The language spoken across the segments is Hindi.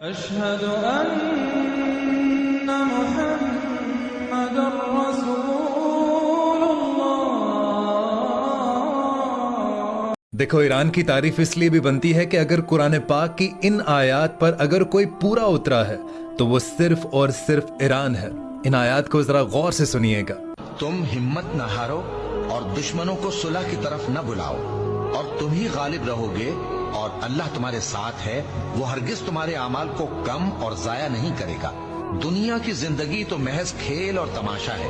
अशहदु अन्ना मुहम्मदुर रसूलुल्लाह। देखो, ईरान की तारीफ इसलिए भी बनती है कि अगर कुरान पाक की इन आयात पर अगर कोई पूरा उतरा है तो वो सिर्फ और सिर्फ ईरान है। इन आयात को जरा गौर से सुनिएगा। तुम हिम्मत न हारो और दुश्मनों को सुलह की तरफ न बुलाओ, और तुम ही गालिब रहोगे, और अल्लाह तुम्हारे साथ है। वो हरगिज तुम्हारे अमाल को कम और जाया नहीं करेगा। दुनिया की जिंदगी तो महज खेल और तमाशा है।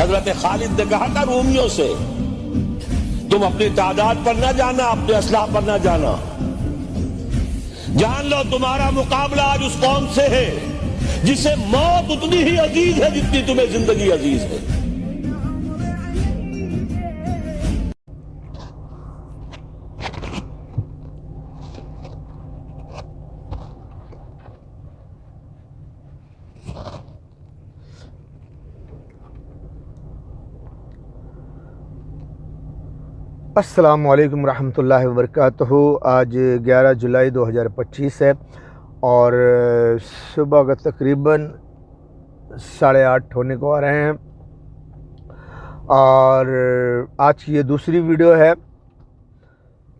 हजरत खालिद ने कहा था रोमियों से, तुम अपनी तादाद पर न जाना, अपने असलाह पर न जाना, जान लो तुम्हारा मुकाबला आज उस कौम से है जिसे मौत उतनी ही अजीज है जितनी तुम्हें जिंदगी अजीज है। अस्सलामु अलैकुम रहमतुल्लाहि व बरकातुहू। आज 11 जुलाई 2025 है और सुबह का तकरीबन 8:30 होने को आ रहे हैं और आज की ये दूसरी वीडियो है।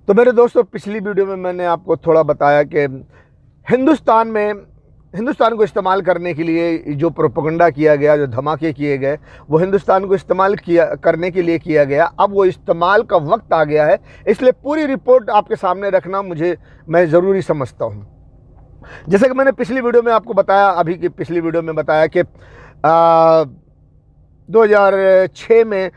तो मेरे दोस्तों, पिछली वीडियो में मैंने आपको थोड़ा बताया कि हिंदुस्तान को इस्तेमाल करने के लिए जो प्रोपेगेंडा किया गया, जो धमाके किए गए, वो हिंदुस्तान को इस्तेमाल करने के लिए किया गया। अब वो इस्तेमाल का वक्त आ गया है, इसलिए पूरी रिपोर्ट आपके सामने रखना मैं ज़रूरी समझता हूँ। जैसे कि मैंने पिछली वीडियो में आपको बताया, अभी की पिछली वीडियो में बताया कि 2006 में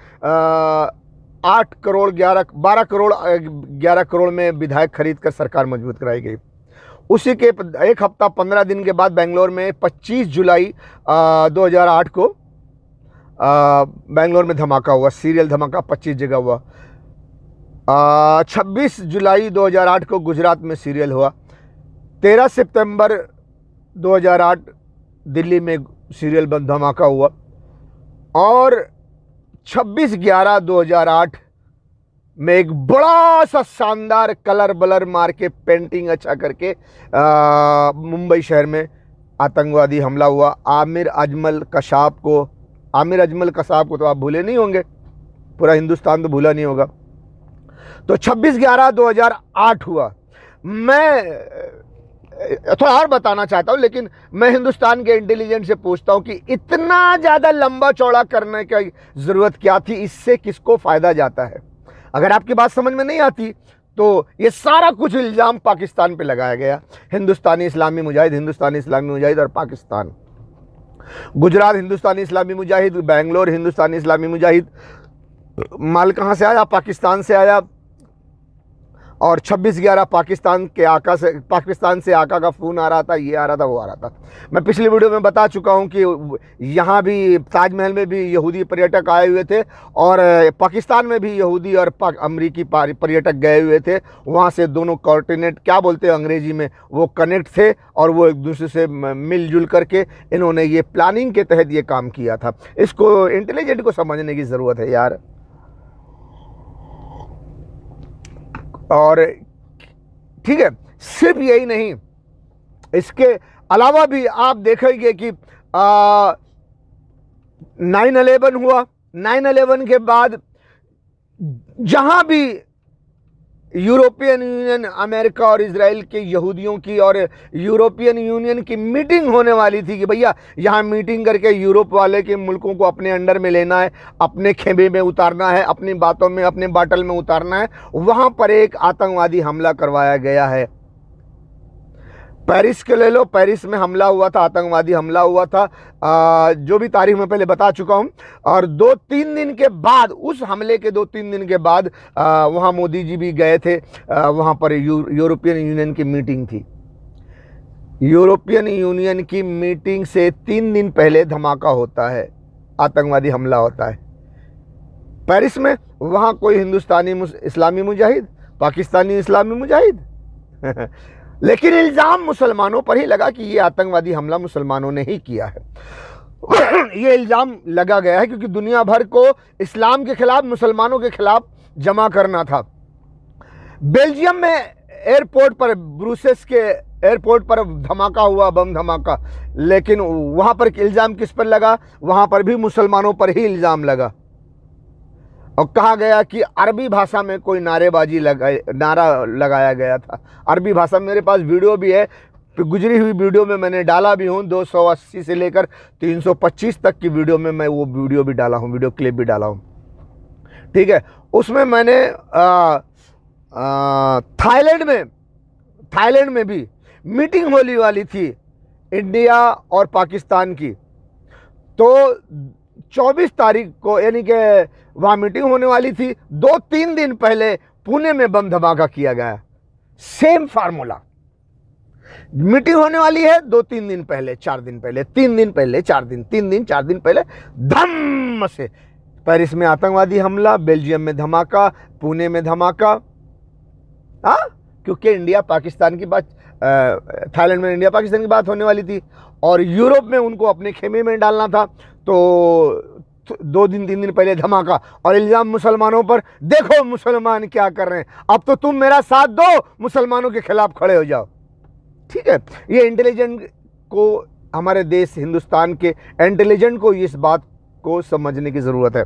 12 करोड़ में विधायक खरीद कर सरकार मजबूत कराई गई। उसी के एक हफ्ता 15 दिन के बाद बेंगलोर में 25 जुलाई 2008 को बेंगलोर में धमाका हुआ, सीरियल धमाका 25 जगह हुआ। 26 जुलाई 2008 को गुजरात में सीरियल हुआ। 13 सितंबर 2008 दिल्ली में सीरियल धमाका हुआ और 26/11/2008 में एक बड़ा सा शानदार कलर बलर मार के पेंटिंग अच्छा करके मुंबई शहर में आतंकवादी हमला हुआ। आमिर अजमल कसाब को तो आप भूले नहीं होंगे, पूरा हिंदुस्तान तो भूला नहीं होगा। तो 26/11/2008 हुआ। मैं थोड़ा और बताना चाहता हूँ, लेकिन मैं हिंदुस्तान के इंटेलिजेंस से पूछता हूँ कि इतना ज़्यादा लंबा चौड़ा करने की ज़रूरत क्या थी, इससे किसको फ़ायदा जाता है। अगर आपकी बात समझ में नहीं आती तो ये सारा कुछ इल्ज़ाम पाकिस्तान पे लगाया गया। हिंदुस्तानी इस्लामी मुजाहिद और पाकिस्तान, गुजरात हिंदुस्तानी इस्लामी मुजाहिद, बेंगलोर हिंदुस्तानी इस्लामी मुजाहिद। माल कहाँ से आया? पाकिस्तान से आया। और 26/11 पाकिस्तान से आका का फ़ोन आ रहा था, ये आ रहा था, वो आ रहा था। मैं पिछली वीडियो में बता चुका हूँ कि यहाँ भी ताजमहल में भी यहूदी पर्यटक आए हुए थे और पाकिस्तान में भी यहूदी और अमरीकी पर्यटक गए हुए थे। वहाँ से दोनों कोऑर्डिनेट, क्या बोलते हैं अंग्रेजी में, वो कनेक्ट थे और वो एक दूसरे से मिलजुल करके इन्होंने ये प्लानिंग के तहत ये काम किया था। इसको इंटेलिजेंट को समझने की ज़रूरत है यार। और ठीक है, सिर्फ यही नहीं, इसके अलावा भी आप देखेंगे कि 9/11 हुआ। 9/11 के बाद जहां भी यूरोपियन यूनियन, अमेरिका और इजराइल के यहूदियों की और यूरोपियन यूनियन की मीटिंग होने वाली थी कि भैया यहाँ मीटिंग करके यूरोप वाले के मुल्कों को अपने अंडर में लेना है, अपने खेमे में उतारना है, अपनी बातों में, अपने बाटल में उतारना है, वहाँ पर एक आतंकवादी हमला करवाया गया है। पेरिस के ले लो, पेरिस में हमला हुआ था, आतंकवादी हमला हुआ था, जो भी तारीख में पहले बता चुका हूं। और 2-3 दिन के बाद, उस हमले के 2-3 दिन के बाद वहां मोदी जी भी गए थे। वहां पर यूरोपियन यूनियन की मीटिंग थी। यूरोपियन यूनियन की मीटिंग से 3 दिन पहले धमाका होता है, आतंकवादी हमला होता है पेरिस में। वहां कोई हिंदुस्तानी इस्लामी मुजाहिद, पाकिस्तानी इस्लामी मुजाहिद लेकिन इल्जाम मुसलमानों पर ही लगा कि ये आतंकवादी हमला मुसलमानों ने ही किया है। ये इल्जाम लगा गया है क्योंकि दुनिया भर को इस्लाम के खिलाफ, मुसलमानों के खिलाफ जमा करना था। बेल्जियम में एयरपोर्ट पर, ब्रुसेल्स के एयरपोर्ट पर धमाका हुआ, बम धमाका, लेकिन वहां पर इल्जाम किस पर लगा? वहां पर भी मुसलमानों पर ही इल्जाम लगा और कहा गया कि अरबी भाषा में कोई नारा लगाया गया था। अरबी भाषा में मेरे पास वीडियो भी है, गुजरी हुई वीडियो में मैंने डाला भी हूँ। 280 से लेकर 325 तक की वीडियो में मैं वो वीडियो भी डाला हूँ, वीडियो क्लिप भी डाला हूँ, ठीक है। उसमें मैंने थाईलैंड में भी मीटिंग होने वाली थी इंडिया और पाकिस्तान की। तो 24 तारीख को, यानी कि वहाँ मीटिंग होने वाली थी, 2-3 दिन पहले पुणे में बम धमाका किया गया। सेम फार्मूला, मीटिंग होने वाली है 2-3 दिन पहले, 4 दिन पहले, 3 दिन पहले, 4 दिन, 3 दिन 4 दिन पहले धम से पेरिस में आतंकवादी हमला, बेल्जियम में धमाका, पुणे में धमाका। क्योंकि इंडिया पाकिस्तान की बात, थाईलैंड में इंडिया पाकिस्तान की बात होने वाली थी और यूरोप में उनको अपने खेमे में डालना था। तो 2-3 दिन पहले धमाका और इल्जाम मुसलमानों पर। देखो मुसलमान क्या कर रहे हैं, अब तो तुम मेरा साथ दो, मुसलमानों के खिलाफ खड़े हो जाओ, ठीक है। ये इंटेलिजेंट को, हमारे देश हिंदुस्तान के इंटेलिजेंट को इस बात को समझने की जरूरत है।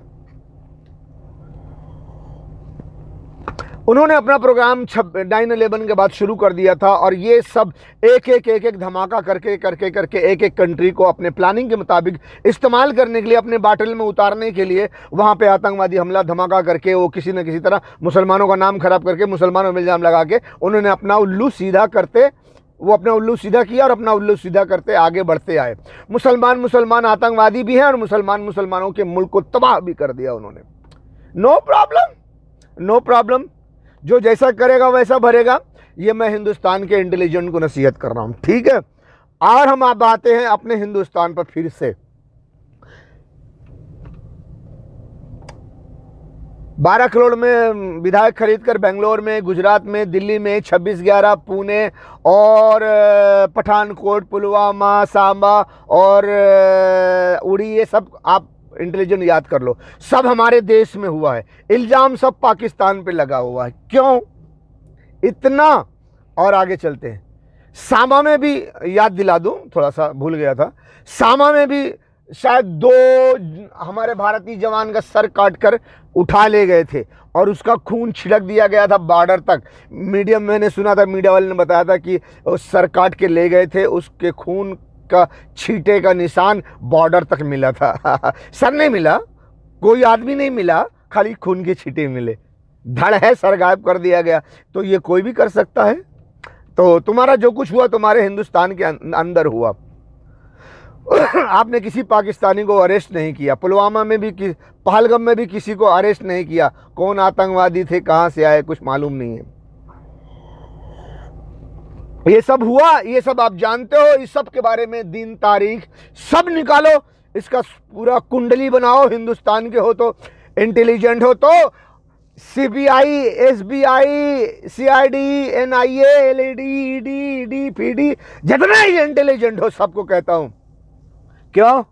उन्होंने अपना प्रोग्राम 9/11 के बाद शुरू कर दिया था और ये सब एक धमाका करके एक कंट्री को अपने प्लानिंग के मुताबिक इस्तेमाल करने के लिए, अपने बाटल में उतारने के लिए वहाँ पे आतंकवादी हमला धमाका करके वो किसी न किसी तरह मुसलमानों का नाम खराब करके, मुसलमानों में इल्ज़ाम लगा के उन्होंने अपना उल्लू सीधा किया और अपना उल्लू सीधा करते आगे बढ़ते आए। मुसलमान आतंकवादी भी हैं और मुसलमानों के मुल्क को तबाह भी कर दिया उन्होंने। नो प्रॉब्लम, जो जैसा करेगा वैसा भरेगा। ये मैं हिंदुस्तान के इंटेलिजेंट को नसीहत कर रहा हूं, ठीक है। और हम आप आते हैं अपने हिंदुस्तान पर फिर से। 12 करोड़ में विधायक खरीदकर बेंगलोर में, गुजरात में, दिल्ली में 26/11, पुणे और पठानकोट, पुलवामा, सांबा और उड़ी, ये सब आप इंटेलिजेंट याद कर लो, सब हमारे देश में हुआ है। इल्जाम सब पाकिस्तान पे लगा हुआ है। क्यों इतना? और आगे चलते हैं। सांबा में भी याद दिला दूं, थोड़ा सा भूल गया था। सांबा में भी शायद 2 हमारे भारतीय जवान का सर काटकर उठा ले गए थे और उसका खून छिड़क दिया गया था बॉर्डर तक। मैंने सुना था, मीडिया वाले ने बताया था कि उस सर काट के ले गए थे, उसके खून का छींटे का निशान बॉर्डर तक मिला था। सर नहीं मिला, कोई आदमी नहीं मिला, खाली खून के छींटे मिले। धड़ है, सर गायब कर दिया गया। तो ये कोई भी कर सकता है। तो तुम्हारा जो कुछ हुआ तुम्हारे हिंदुस्तान के अंदर हुआ। आपने किसी पाकिस्तानी को अरेस्ट नहीं किया। पुलवामा में भी, पहलगाम में भी किसी को अरेस्ट नहीं किया। कौन आतंकवादी थे, कहां से आए, कुछ मालूम नहीं है। ये सब हुआ, ये सब आप जानते हो। इस सब के बारे में दिन तारीख सब निकालो, इसका पूरा कुंडली बनाओ। हिंदुस्तान के हो तो, इंटेलिजेंट हो तो, CBI, SBI, CID, NIA, LED, ED, ED, PD, जितना ही इंटेलिजेंट हो सबको कहता हूं, क्यों?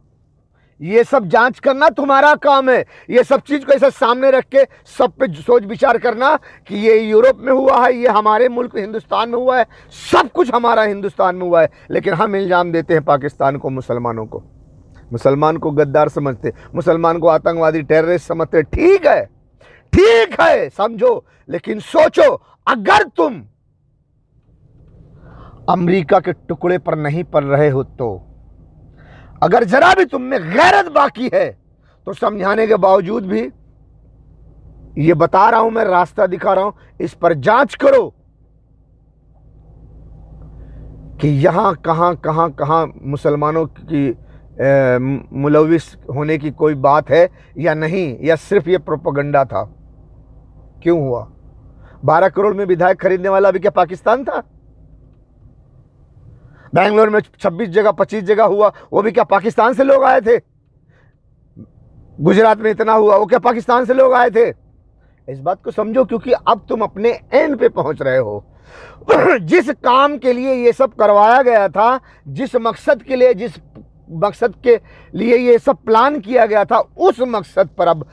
ये सब जांच करना तुम्हारा काम है। ये सब चीज को ऐसा सामने रख के सब पे सोच विचार करना कि ये यूरोप में हुआ है, ये हमारे मुल्क हिंदुस्तान में हुआ है, सब कुछ हमारा हिंदुस्तान में हुआ है। लेकिन हम इल्जाम देते हैं पाकिस्तान को, मुसलमानों को। मुसलमान को गद्दार समझते, मुसलमान को आतंकवादी, टेररिस्ट समझते। ठीक है समझो, लेकिन सोचो, अगर तुम अमेरिका के टुकड़े पर नहीं पल रहे हो, तो अगर जरा भी तुम में गैरत बाकी है तो समझाने के बावजूद भी ये बता रहा हूं, मैं रास्ता दिखा रहा हूं, इस पर जांच करो। कि यहाँ कहाँ मुसलमानों की मुलविस होने की कोई बात है या नहीं, या सिर्फ ये प्रोपेगेंडा था? क्यों हुआ? 12 करोड़ में विधायक खरीदने वाला भी क्या पाकिस्तान था? बेंगलोर में 26 जगह 25 जगह हुआ, वो भी क्या पाकिस्तान से लोग आए थे? गुजरात में इतना हुआ, वो क्या पाकिस्तान से लोग आए थे? इस बात को समझो, क्योंकि अब तुम अपने एंड पे पहुंच रहे हो। जिस काम के लिए ये सब करवाया गया था, जिस मकसद के लिए ये सब प्लान किया गया था, उस मकसद पर अब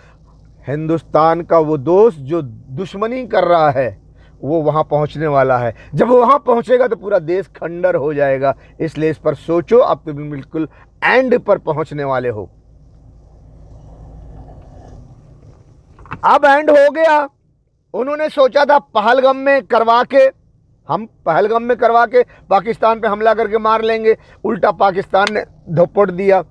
हिंदुस्तान का वो दोस्त जो दुश्मनी कर रहा है वो वहां पहुंचने वाला है। जब वो वहां पहुंचेगा तो पूरा देश खंडर हो जाएगा। इसलिए इस पर सोचो, अब तुम बिल्कुल एंड पर पहुंचने वाले हो। अब एंड हो गया। उन्होंने सोचा था पहलगाम में करवा के पाकिस्तान पे हमला करके मार लेंगे, उल्टा पाकिस्तान ने धोपट दिया।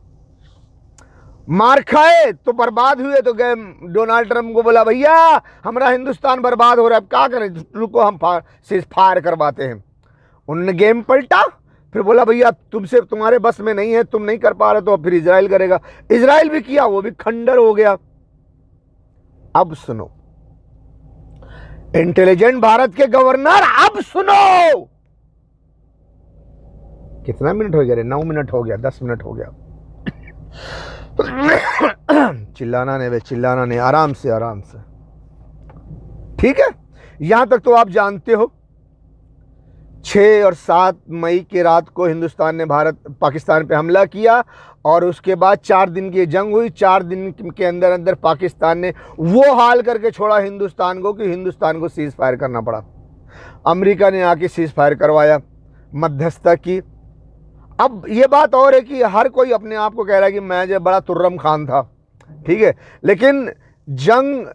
मार खाए तो बर्बाद हुए, तो गए डोनाल्ड ट्रंप को बोला भैया हमारा हिंदुस्तान बर्बाद हो रहा है, अब क्या करें, रुको हम फायर करवाते हैं। उन्होंने गेम पलटा, फिर बोला भैया तुमसे तुम्हारे बस में नहीं है, तुम नहीं कर पा रहे तो फिर इजराइल करेगा। इजराइल भी किया, वो भी खंडर हो गया। अब सुनो इंटेलिजेंट भारत के गवर्नर, अब सुनो। कितना मिनट हो गया रे? 9 मिनट हो गया, 10 मिनट हो गया। चिल्लाना नहीं, आराम से ठीक है। यहां तक तो आप जानते हो 6 और 7 मई की रात को हिंदुस्तान ने पाकिस्तान पे हमला किया और उसके बाद 4 दिन की जंग हुई। 4 दिन के अंदर पाकिस्तान ने वो हाल करके छोड़ा हिंदुस्तान को कि हिंदुस्तान को सीज फायर करना पड़ा। अमेरिका ने आके सीज फायर करवाया, मध्यस्थता की। अब ये बात और है कि हर कोई अपने आप को कह रहा है कि मैं जो बड़ा तुर्रम खान था, ठीक है, लेकिन जंग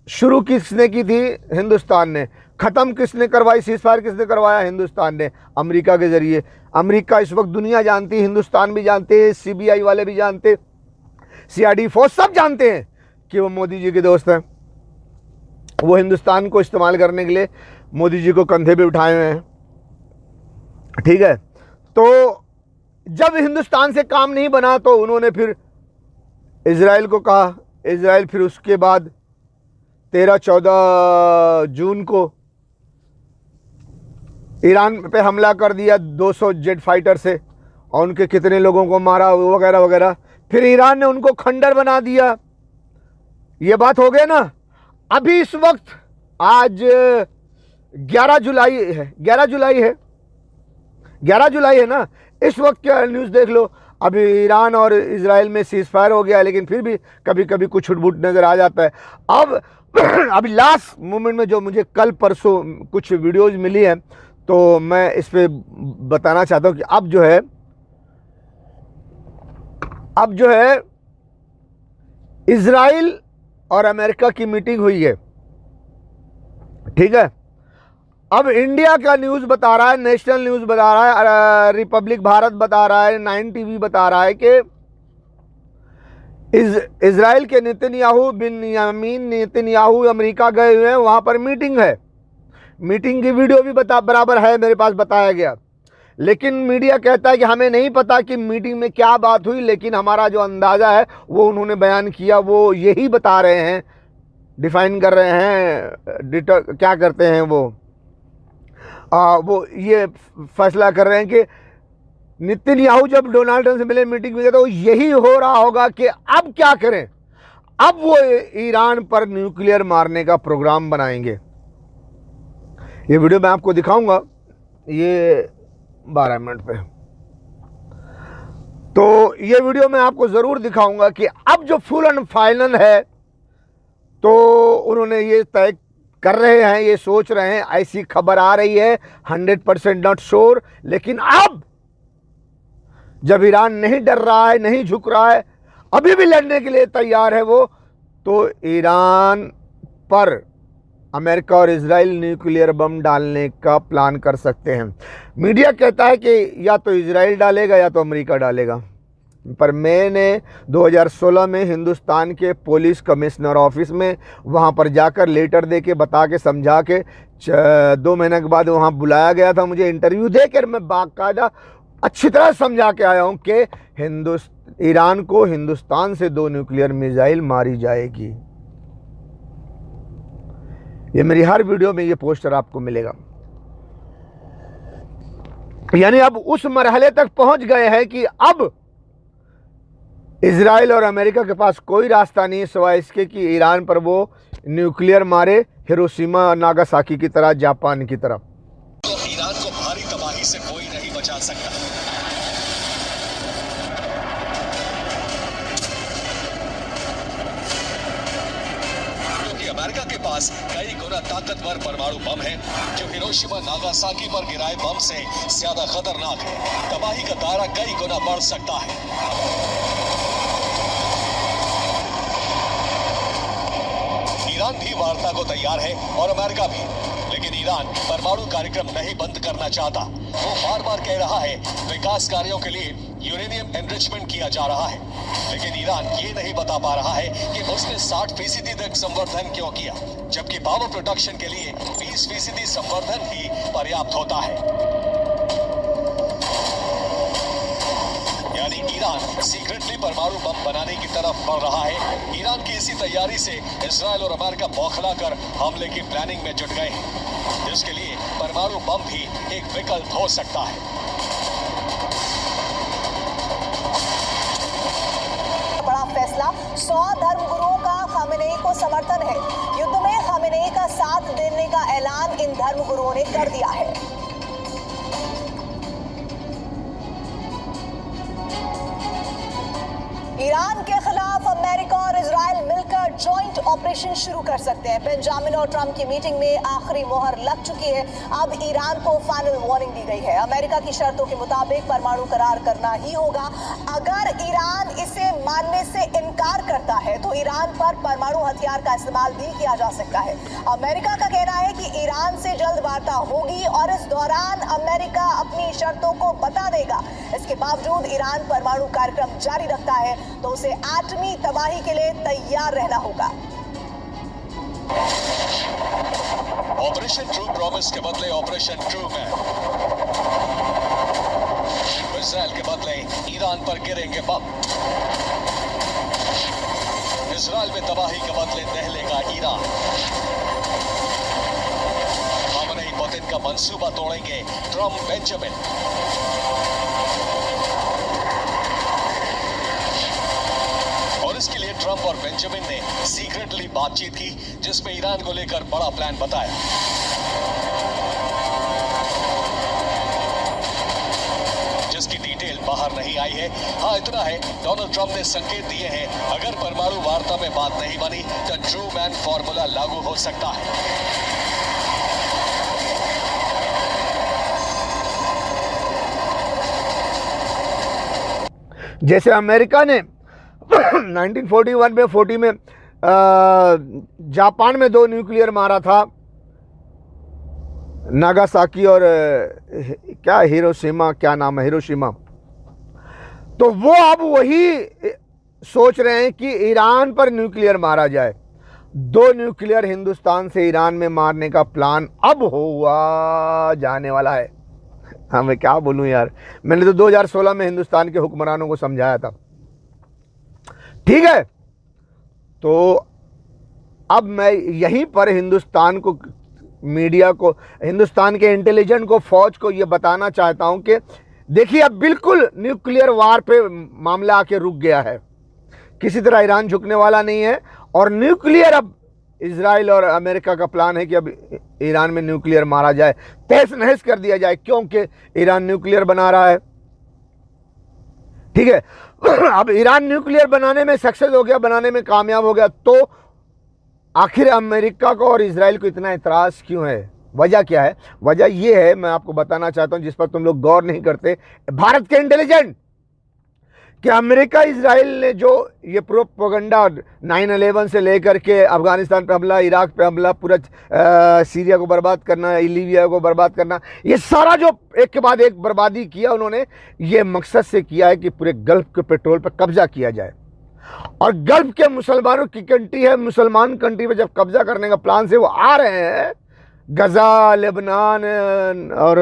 शुरू किसने की थी? हिंदुस्तान ने। ख़त्म किसने करवाई? सीज फायर किसने करवाया? हिंदुस्तान ने, अमेरिका के ज़रिए। अमेरिका इस वक्त दुनिया जानती, हिंदुस्तान भी जानते, CBI वाले भी जानते, CID फोर्स सब जानते हैं कि वो मोदी जी के दोस्त हैं। वो हिंदुस्तान को इस्तेमाल करने के लिए मोदी जी को कंधे पे उठाए हुए हैं, ठीक है। तो जब हिंदुस्तान से काम नहीं बना तो उन्होंने फिर इजराइल को कहा। इजराइल फिर उसके बाद 13-14 जून को ईरान पे हमला कर दिया 200 जेट फाइटर से, और उनके कितने लोगों को मारा वगैरह वगैरह। फिर ईरान ने उनको खंडर बना दिया। ये बात हो गया ना। अभी इस वक्त आज 11 जुलाई है ना। इस वक्त क्या न्यूज़ देख लो, अभी ईरान और इजराइल में सीज फायर हो गया, लेकिन फिर भी कभी कभी कुछ छुटबुट नज़र आ जाता है। अब अभी लास्ट मोमेंट में जो मुझे कल परसों कुछ वीडियोज़ मिली है, तो मैं इस पे बताना चाहता हूँ कि अब जो है इजराइल और अमेरिका की मीटिंग हुई है, ठीक है। अब इंडिया का न्यूज़ बता रहा है, नेशनल न्यूज़ बता रहा है, रिपब्लिक भारत बता रहा है, 9 TV बता रहा है कि इजराइल के बिन्यामीन नेतन्याहू अमेरिका गए हुए हैं, वहाँ पर मीटिंग है। मीटिंग की वीडियो भी बराबर है मेरे पास, बताया गया। लेकिन मीडिया कहता है कि हमें नहीं पता कि मीटिंग में क्या बात हुई, लेकिन हमारा जो अंदाज़ा है वो उन्होंने बयान किया, वो यही बता रहे हैं, डिफाइन कर रहे हैं, क्या करते हैं वो ये फैसला कर रहे हैं कि नेतन्याहू जब डोनाल्ड ट्रंप से मिले, मीटिंग में गए, तो यही हो रहा होगा कि अब क्या करें। अब वो ईरान पर न्यूक्लियर मारने का प्रोग्राम बनाएंगे। ये वीडियो मैं आपको दिखाऊंगा, ये 12 मिनट पे। तो ये वीडियो मैं आपको ज़रूर दिखाऊंगा कि अब जो फुल एंड फाइनल है, तो उन्होंने ये तय कर रहे हैं, ये सोच रहे हैं, ऐसी खबर आ रही है, 100% नॉट श्योर। लेकिन अब जब ईरान नहीं डर रहा है, नहीं झुक रहा है, अभी भी लड़ने के लिए तैयार है वो, तो ईरान पर अमेरिका और इजराइल न्यूक्लियर बम डालने का प्लान कर सकते हैं। मीडिया कहता है कि या तो इजराइल डालेगा या तो अमेरिका डालेगा। पर मैंने 2016 में हिंदुस्तान के पुलिस कमिश्नर ऑफिस में वहाँ पर जाकर लेटर दे के बता के समझा के 2 महीने के बाद वहाँ बुलाया गया था मुझे इंटरव्यू देकर, मैं बाकायदा अच्छी तरह समझा के आया हूँ कि ईरान को हिंदुस्तान से 2 न्यूक्लियर मिसाइल मारी जाएगी। ये मेरी हर वीडियो में ये पोस्टर आपको मिलेगा। यानी अब उस मरहले तक पहुंच गए हैं कि अब इजराइल और अमेरिका के पास कोई रास्ता नहीं सिवाय इसके कि ईरान पर वो न्यूक्लियर मारे, हिरोशिमा और नागासाकी की तरह, जापान की तरह। तो ईरान को भारी तबाही से कोई नहीं बचा सकता। क्योंकि अमेरिका के पास कई गुना ताकतवर परमाणु बम है जो हिरोशिमा नागासाकी पर गिराए बम से ज्यादा खतरनाक है। तबाही का दायरा कई गुना बढ़ सकता है। ईरान भी वार्ता को तैयार है और अमेरिका भी, लेकिन ईरान परमाणु कार्यक्रम नहीं बंद करना चाहता। वो बार बार कह रहा है विकास कार्यों के लिए यूरेनियम एनरिचमेंट किया जा रहा है, लेकिन ईरान ये नहीं बता पा रहा है कि उसने 60% तक संवर्धन क्यों किया, जबकि पावर प्रोडक्शन के लिए 20% संवर्धन ही पर्याप्त होता है। यानी ईरान सीक्रेटली परमाणु बम बनाने की तरफ बढ़ रहा है। ईरान की इसी तैयारी से इजराइल और अमेरिका बौखलाकर हमले की प्लानिंग में जुट गए हैं, जिसके लिए परमाणु बम भी एक विकल्प हो सकता है। बड़ा फैसला, 100 धर्मगुरुओं का खामेनेई को समर्थन है। युद्ध में खामेनेई का साथ देने का ऐलान इन धर्मगुरुओं ने कर दिया है। ईरान के खिलाफ अमेरिका और इजराइल मिलकर जॉइंट ऑपरेशन शुरू कर सकते हैं। बेंजामिन और ट्रंप की मीटिंग में आखिरी मोहर लग चुकी है। अब ईरान को फाइनल वार्निंग दी गई है। अमेरिका की शर्तों के मुताबिक परमाणु करार करना ही होगा। अगर ईरान इसे मानने से इनकार करता है तो ईरान पर परमाणु हथियार का इस्तेमाल भी किया जा सकता है। अमेरिका का कहना है कि ईरान से जल्द वार्ता होगी और इस दौरान अमेरिका अपनी शर्तों को बता देगा। इसके बावजूद ईरान परमाणु कार्यक्रम जारी रखता है तो उसे एटमी तबाही के लिए तैयार रहना होगा। ऑपरेशन ट्रू प्रॉमिस के बदले ऑपरेशन ट्रू मैन। इजराइल के बदले ईरान पर गिरेंगे बम। इजराइल में तबाही के बदले दहलेगा ईरान। खामेनेई पुतिन का मंसूबा तोड़ेंगे ट्रंप बेंजामिन। और इसके लिए ट्रंप और बेंजामिन ने सीक्रेटली बातचीत की, जिसमें ईरान को लेकर बड़ा प्लान बताया। जिसकी डिटेल बाहर नहीं आई है। हाँ, इतना है, डोनाल्ड ट्रंप ने संकेत दिए हैं अगर परमाणु वार्ता में बात नहीं बनी तो ट्रू मैन फॉर्मूला लागू हो सकता है। जैसे अमेरिका ने 1941 में 40 में जापान में 2 न्यूक्लियर मारा था, नागासाकी और क्या हिरोशिमा, क्या नाम है, हिरोशिमा। तो वो अब वही सोच रहे हैं कि ईरान पर न्यूक्लियर मारा जाए। 2 न्यूक्लियर हिंदुस्तान से ईरान में मारने का प्लान अब हुआ जाने वाला है। हाँ, मैं क्या बोलूं यार, मैंने तो 2016 में हिंदुस्तान के हुक्मरानों को समझाया था। ठीक है, तो अब मैं यहीं पर हिंदुस्तान को, मीडिया को, हिंदुस्तान के इंटेलिजेंट को, फौज को ये बताना चाहता हूं कि देखिए अब बिल्कुल न्यूक्लियर वार पे मामला आके रुक गया है। किसी तरह ईरान झुकने वाला नहीं है और न्यूक्लियर, अब इजराइल और अमेरिका का प्लान है कि अब ईरान में न्यूक्लियर मारा जाए, तहस नहस कर दिया जाए, क्योंकि ईरान न्यूक्लियर बना रहा है। ठीक है, अब ईरान न्यूक्लियर बनाने में सक्सेस हो गया, बनाने में कामयाब हो गया, तो आखिर अमेरिका को और इजराइल को इतना इतराज क्यों है? वजह क्या है? वजह यह है, मैं आपको बताना चाहता हूं, जिस पर तुम लोग गौर नहीं करते, भारत के इंटेलिजेंट, कि अमेरिका इजराइल ने जो ये प्रोपेगेंडा 9/11 से लेकर के अफगानिस्तान पे हमला, इराक पे हमला, पूरा सीरिया को बर्बाद करना, लीबिया को बर्बाद करना, ये सारा जो एक के बाद एक बर्बादी किया उन्होंने, ये मकसद से किया है कि पूरे गल्फ के पेट्रोल पर कब्जा किया जाए। और गल्फ के मुसलमानों की कंट्री है, मुसलमान कंट्री पे जब कब्जा करने का प्लान से वो आ रहे हैं, गजा, लेबनान और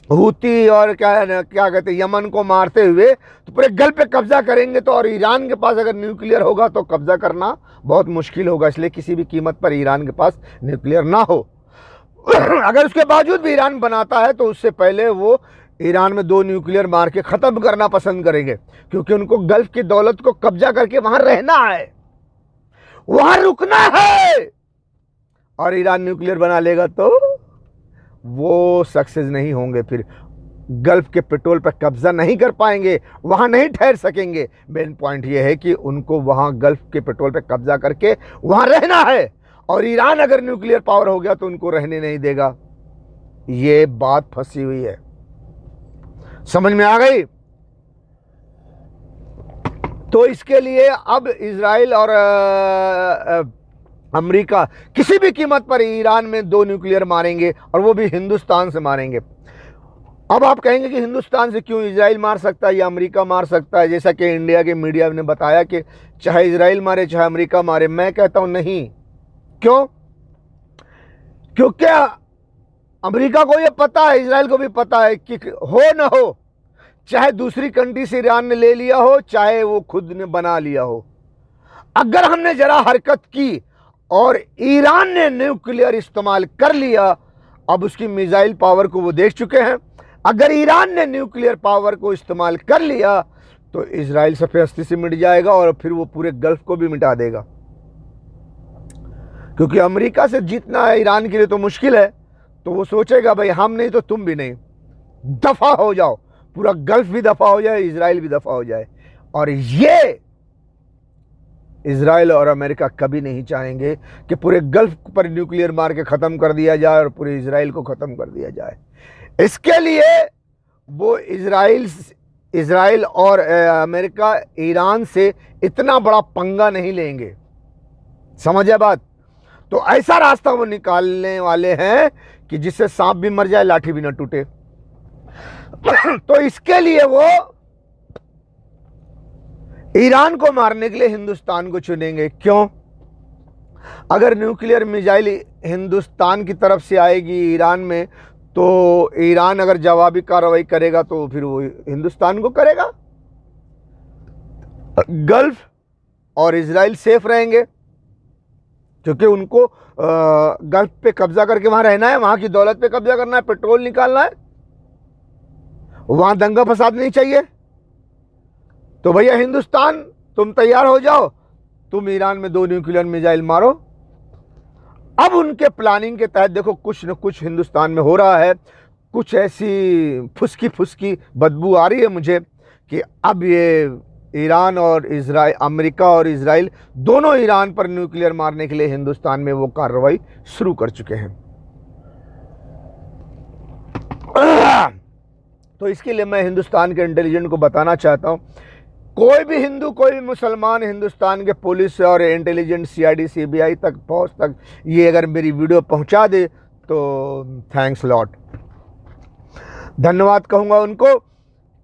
हूती और क्या कहते हैं यमन को मारते हुए, तो पूरे गल्फ पे कब्जा करेंगे। तो और ईरान के पास अगर न्यूक्लियर होगा तो कब्जा करना बहुत मुश्किल होगा, इसलिए किसी भी कीमत पर ईरान के पास न्यूक्लियर ना हो। अगर उसके बावजूद भी ईरान बनाता है तो उससे पहले वो ईरान में 2 न्यूक्लियर मार के ख़त्म करना पसंद करेंगे, क्योंकि उनको गल्फ की दौलत को कब्जा करके वहां रहना है, वहां रुकना है। और ईरान न्यूक्लियर बना लेगा तो वो सक्सेस नहीं होंगे, फिर गल्फ के पेट्रोल पर कब्जा नहीं कर पाएंगे, वहां नहीं ठहर सकेंगे। मेन पॉइंट ये है कि उनको वहां गल्फ के पेट्रोल पर कब्जा करके वहां रहना है, और ईरान अगर न्यूक्लियर पावर हो गया तो उनको रहने नहीं देगा। ये बात फंसी हुई है, समझ में आ गई? तो इसके लिए अब इजराइल और अमेरिका किसी भी कीमत पर ईरान में 2 न्यूक्लियर मारेंगे, और वो भी हिंदुस्तान से मारेंगे। अब आप कहेंगे कि हिंदुस्तान से क्यों, इजराइल मार सकता है या अमेरिका मार सकता है, जैसा कि इंडिया के मीडिया ने बताया कि चाहे इजराइल मारे चाहे अमेरिका मारे। मैं कहता हूं नहीं। क्यों? क्योंकि अमेरिका को ये पता है, इजराइल को भी पता है कि हो न हो, चाहे दूसरी कंट्री से ईरान ने ले लिया हो, चाहे वो खुद ने बना लिया हो, अगर हमने जरा हरकत की और ईरान ने न्यूक्लियर इस्तेमाल कर लिया, अब उसकी मिसाइल पावर को वो देख चुके हैं, अगर ईरान ने न्यूक्लियर पावर को इस्तेमाल कर लिया तो इजराइल सफ़ेद हस्ती से मिट जाएगा, और फिर वो पूरे गल्फ को भी मिटा देगा। क्योंकि अमेरिका से जीतना ईरान के लिए तो मुश्किल है, तो वो सोचेगा भाई हम नहीं तो तुम भी नहीं, दफा हो जाओ, पूरा गल्फ भी दफा हो जाए, इजराइल भी दफा हो जाए। और ये इजराइल और अमेरिका कभी नहीं चाहेंगे कि पूरे गल्फ पर न्यूक्लियर मार के ख़त्म कर दिया जाए और पूरे इजराइल को ख़त्म कर दिया जाए। इसके लिए वो इजराइल और अमेरिका ईरान से इतना बड़ा पंगा नहीं लेंगे, समझे बात? तो ऐसा रास्ता वो निकालने वाले हैं कि जिससे सांप भी मर जाए लाठी भी ना टूटे। तो इसके लिए वो ईरान को मारने के लिए हिंदुस्तान को चुनेंगे। क्यों? अगर न्यूक्लियर मिसाइल हिंदुस्तान की तरफ से आएगी ईरान में, तो ईरान अगर जवाबी कार्रवाई करेगा तो फिर वो हिंदुस्तान को करेगा। गल्फ और इजराइल सेफ रहेंगे, क्योंकि उनको गल्फ पे कब्जा करके वहां रहना है, वहां की दौलत पे कब्जा करना है, पेट्रोल निकालना है, वहां दंगा फसाद नहीं चाहिए। तो भैया हिंदुस्तान तुम तैयार हो जाओ, तुम ईरान में 2 न्यूक्लियर मिसाइल मारो। अब उनके प्लानिंग के तहत देखो कुछ न कुछ हिंदुस्तान में हो रहा है, कुछ ऐसी फुसकी बदबू आ रही है मुझे कि अब ये ईरान और इजराइल, अमेरिका और इजराइल दोनों ईरान पर न्यूक्लियर मारने के लिए हिंदुस्तान में वो कार्रवाई शुरू कर चुके हैं। तो इसके लिए मैं हिंदुस्तान के इंटेलिजेंस को बताना चाहता हूं, कोई भी हिंदू, कोई भी मुसलमान हिंदुस्तान के पुलिस और इंटेलिजेंस, CID, CBI तक, फौज तक ये अगर मेरी वीडियो पहुंचा दे तो थैंक्स लॉट, धन्यवाद कहूंगा उनको।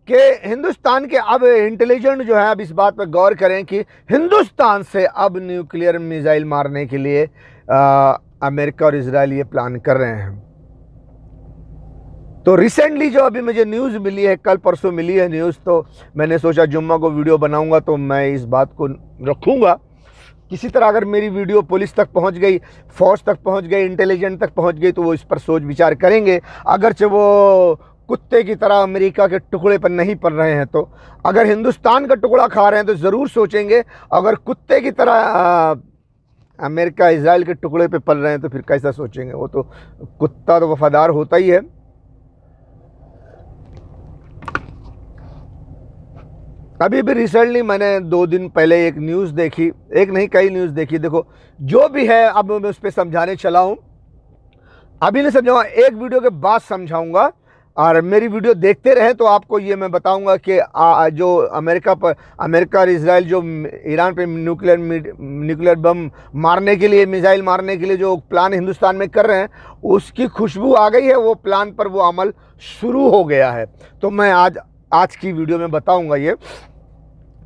कि हिंदुस्तान के अब इंटेलिजेंट जो है अब इस बात पर गौर करें कि हिंदुस्तान से अब न्यूक्लियर मिसाइल मारने के लिए अमेरिका और इजराइल ये प्लान कर रहे हैं। तो रिसेंटली जो अभी मुझे न्यूज़ मिली है, कल परसों मिली है न्यूज़, तो मैंने सोचा जुम्मा को वीडियो बनाऊंगा तो मैं इस बात को रखूंगा। किसी तरह अगर मेरी वीडियो पुलिस तक पहुंच गई, फौज तक पहुंच गई, इंटेलिजेंस तक पहुंच गई, तो वो इस पर सोच विचार करेंगे। अगरचे वो कुत्ते की तरह अमेरिका के टुकड़े पर नहीं पल रहे हैं, तो अगर हिंदुस्तान का टुकड़ा खा रहे हैं तो ज़रूर सोचेंगे। अगर कुत्ते की तरह अमेरिका इजराइल के टुकड़े पे पल रहे हैं तो फिर कैसा सोचेंगे? वो तो कुत्ता तो वफादार होता ही है। अभी भी रिसेंटली मैंने 2 दिन पहले एक न्यूज़ देखी, एक नहीं कई न्यूज़ देखी। देखो जो भी है अब मैं उस पर समझाने चला हूँ, अभी नहीं समझाऊंगा, एक वीडियो के बाद समझाऊंगा। और मेरी वीडियो देखते रहें तो आपको ये मैं बताऊंगा कि जो अमेरिका और इजराइल जो ईरान पे न्यूक्लियर बम मारने के लिए, मिसाइल मारने के लिए जो प्लान हिंदुस्तान में कर रहे हैं, उसकी खुशबू आ गई है। वो प्लान पर वो अमल शुरू हो गया है। तो मैं आज की वीडियो में बताऊंगा ये।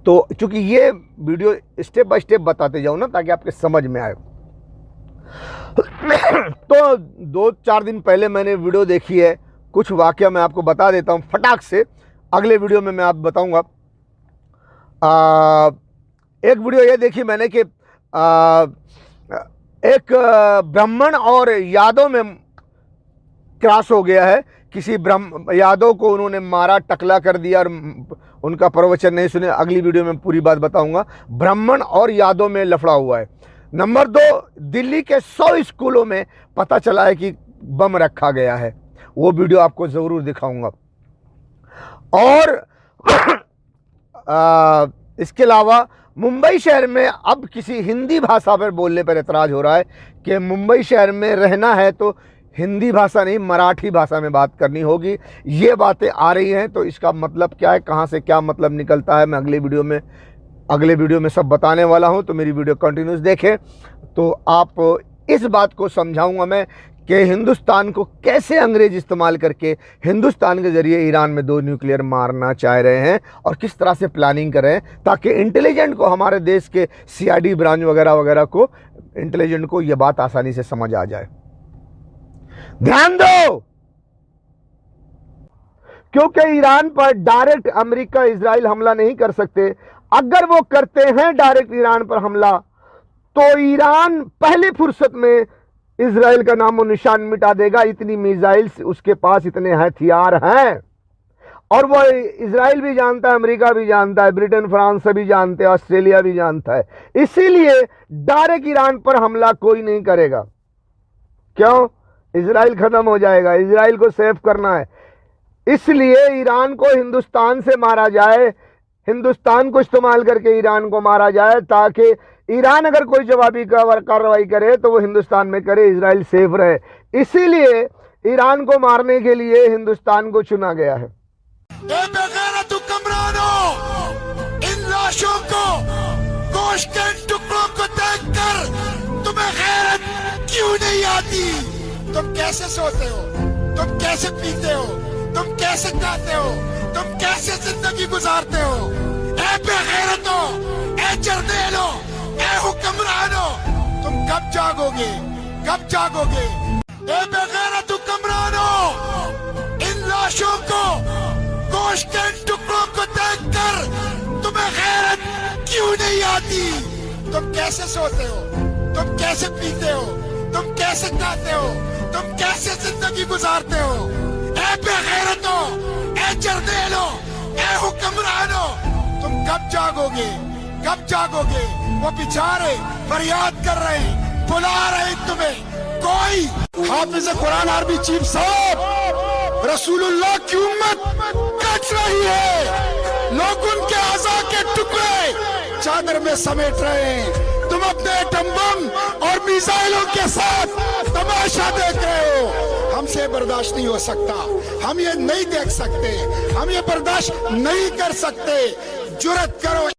तो चूंकि ये वीडियो स्टेप बाय स्टेप बताते जाऊँ ना, ताकि आपके समझ में आए। तो 2-4 दिन पहले मैंने वीडियो देखी है, कुछ वाकया मैं आपको बता देता हूँ फटाक से, अगले वीडियो में मैं आपको बताऊंगा। एक वीडियो ये देखी मैंने कि एक ब्राह्मण और यादव में क्रॉस हो गया है। किसी यादव को उन्होंने मारा, टकला कर दिया और उनका प्रवचन नहीं सुने। अगली वीडियो में पूरी बात बताऊंगा। ब्राह्मण और यादव में लफड़ा हुआ है। नंबर 2, दिल्ली के 100 स्कूलों में पता चला है कि बम रखा गया है। वो वीडियो आपको ज़रूर दिखाऊंगा। और इसके अलावा मुंबई शहर में अब किसी हिंदी भाषा पर बोलने पर एतराज़ हो रहा है कि मुंबई शहर में रहना है तो हिंदी भाषा नहीं, मराठी भाषा में बात करनी होगी। ये बातें आ रही हैं। तो इसका मतलब क्या है, कहाँ से क्या मतलब निकलता है, मैं अगले वीडियो में सब बताने वाला हूँ। तो मेरी वीडियो कंटिन्यूस देखें तो आप इस बात को समझाऊंगा मैं कि हिंदुस्तान को कैसे अंग्रेज इस्तेमाल करके हिंदुस्तान के ज़रिए ईरान में 2 न्यूक्लियर मारना चाह रहे हैं और किस तरह से प्लानिंग कर रहे हैं, ताकि इंटेलिजेंट को, हमारे देश के CID ब्रांच वगैरह को, इंटेलिजेंट को ये बात आसानी से समझ आ जाए। ध्यान दो, क्योंकि ईरान पर डायरेक्ट अमेरिका इजराइल हमला नहीं कर सकते। अगर वो करते हैं डायरेक्ट ईरान पर हमला, तो ईरान पहले फुर्सत में इजराइल का नामो निशान मिटा देगा। इतनी मिसाइल्स उसके पास, इतने हथियार हैं। और वो इजराइल भी जानता है, अमेरिका भी जानता है, ब्रिटेन फ्रांस सभी जानते हैं, ऑस्ट्रेलिया भी जानता है। इसीलिए डायरेक्ट ईरान पर हमला कोई नहीं करेगा। क्यों? इजराइल खत्म हो जाएगा, इजराइल को सेव करना है। इसलिए ईरान को हिंदुस्तान से मारा जाए, हिंदुस्तान को इस्तेमाल करके ईरान को मारा जाए, ताकि ईरान अगर कोई जवाबी कार्रवाई करे तो वो हिंदुस्तान में करे, इजराइल सेफ रहे। इसीलिए ईरान को मारने के लिए हिंदुस्तान को चुना गया है। इन लाशों को, गोश्त के टुकड़ों को देखकर तुम्हें गैरत क्यों नहीं आती? तुम कैसे सोते हो? तुम कैसे पीते हो? तुम कैसे खाते हो? तुम कैसे जिंदगी गुजारते हो? ए बेगैरतों, ए जर्देलो, ए हुक्मरानों, तुम कब जागोगे? कब जागोगे? ए बेगैरत हुक्मरानों, इन लाशों को, गोश्त के टुकड़ों को देखकर तुम्हें गैरत क्यों नहीं आती? तुम कैसे सोते हो? तुम कैसे पीते हो? तुम कैसे खाते हो? तुम कैसे जिंदगी गुजारते हो? ए बेगैरतों, ए जर्देलो, ए हुक्मरानों, तुम कब जागोगे? कब जागोगे? वो बेचारे फरियाद कर रहे हैं, बुला रहे हैं तुम्हें। कोई हाफिज कुरान आर्मी चीफ साहब रसूलुल्लाह की उम्मत कट रही है। लोग उनके आज़ा के टुकड़े चादर में समेट रहे हैं। तुम अपने एटम बम और मिसाइलों के साथ तमाशा देख रहे हो। हमसे बर्दाश्त नहीं हो सकता, हम ये नहीं देख सकते, हम ये बर्दाश्त नहीं कर सकते। जुर्रत करो।